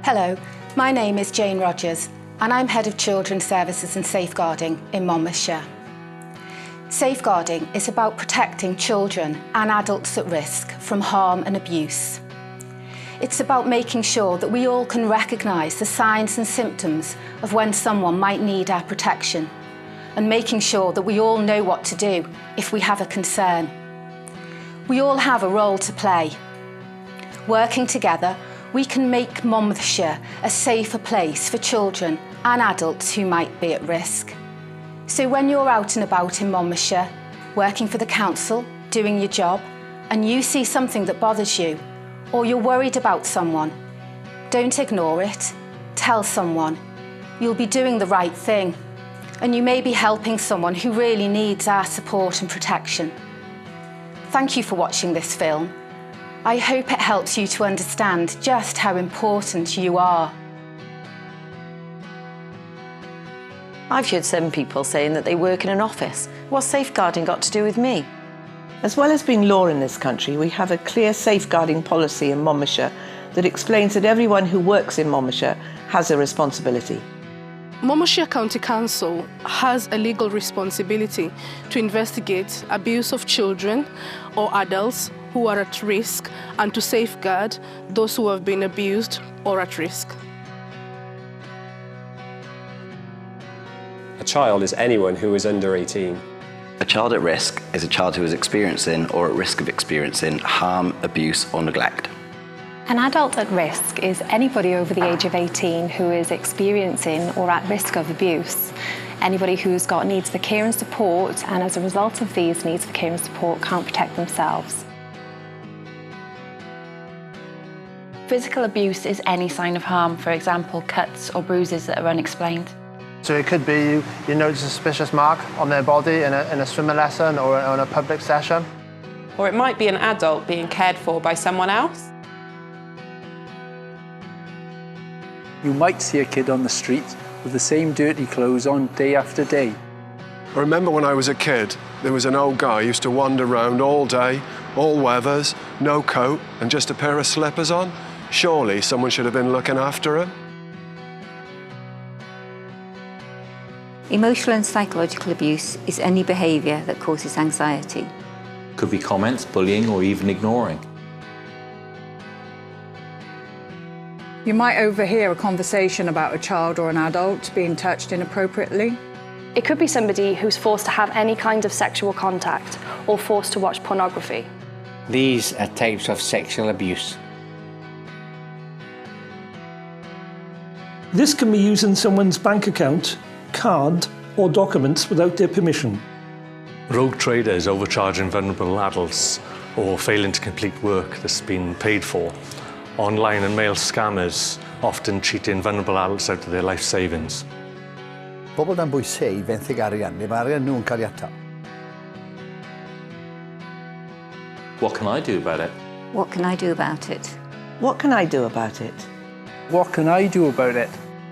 Hello, my name is Jane Rogers and I'm Head of Children's Services and Safeguarding in Monmouthshire. Safeguarding is about protecting children and adults at risk from harm and abuse. It's about making sure that we all can recognise the signs and symptoms of when someone might need our protection and making sure that we all know what to do if we have a concern. We all have a role to play. Working together, we can make Monmouthshire a safer place for children and adults who might be at risk. So when you're out and about in Monmouthshire, working for the council, doing your job, and you see something that bothers you, or you're worried about someone, don't ignore it. Tell someone. You'll be doing the right thing, and you may be helping someone who really needs our support and protection. Thank you for watching this film. I hope it helps you to understand just how important you are. I've heard some people saying that they work in an office. What's safeguarding got to do with me? As well as being law in this country, we have a clear safeguarding policy in Monmouthshire that explains that everyone who works in Monmouthshire has a responsibility. Monmouthshire County Council has a legal responsibility to investigate abuse of children or adults who are at risk and to safeguard those who have been abused or at risk. A child is anyone who is under 18. A child at risk is a child who is experiencing or at risk of experiencing harm, abuse or neglect. An adult at risk is anybody over the age of 18 who is experiencing or at risk of abuse. Anybody who's got needs for care and support and as a result of these needs for care and support can't protect themselves. Physical abuse is any sign of harm, for example, cuts or bruises that are unexplained. So it could be you notice a suspicious mark on their body in a swimming lesson or on a public session. Or it might be an adult being cared for by someone else. You might see a kid on the street with the same dirty clothes on day after day. I remember when I was a kid, there was an old guy who used to wander around all day, all weathers, no coat and just a pair of slippers on. Surely someone should have been looking after him. Emotional and psychological abuse is any behaviour that causes anxiety. Could be comments, bullying or even ignoring. You might overhear a conversation about a child or an adult being touched inappropriately. It could be somebody who's forced to have any kind of sexual contact or forced to watch pornography. These are types of sexual abuse. This can be using someone's bank account, card or documents without their permission. Rogue traders overcharging vulnerable adults or failing to complete work that's been paid for. Online and mail scammers often cheating vulnerable adults out of their life savings. Bobl dan bwysau i fenthyg arian, neu mae arian nhw'n cael ei atal. What can I do about it? What can I do about it? What can I do about it? What can I do about it?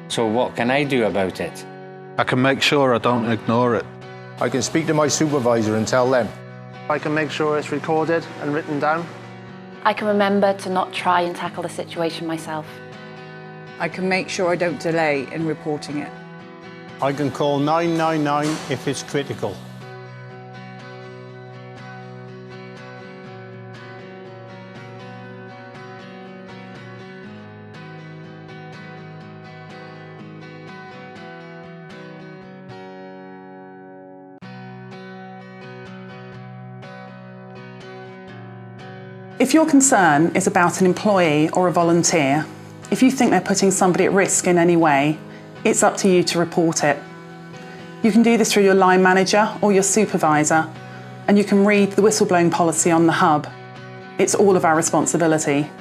So what can I do about it? I can make sure I don't ignore it. I can speak to my supervisor and tell them. I can make sure it's recorded and written down. I can remember to not try and tackle the situation myself. I can make sure I don't delay in reporting it. I can call 999 if it's critical. If your concern is about an employee or a volunteer, if you think they're putting somebody at risk in any way, it's up to you to report it. You can do this through your line manager or your supervisor, and you can read the whistleblowing policy on the hub. It's all of our responsibility.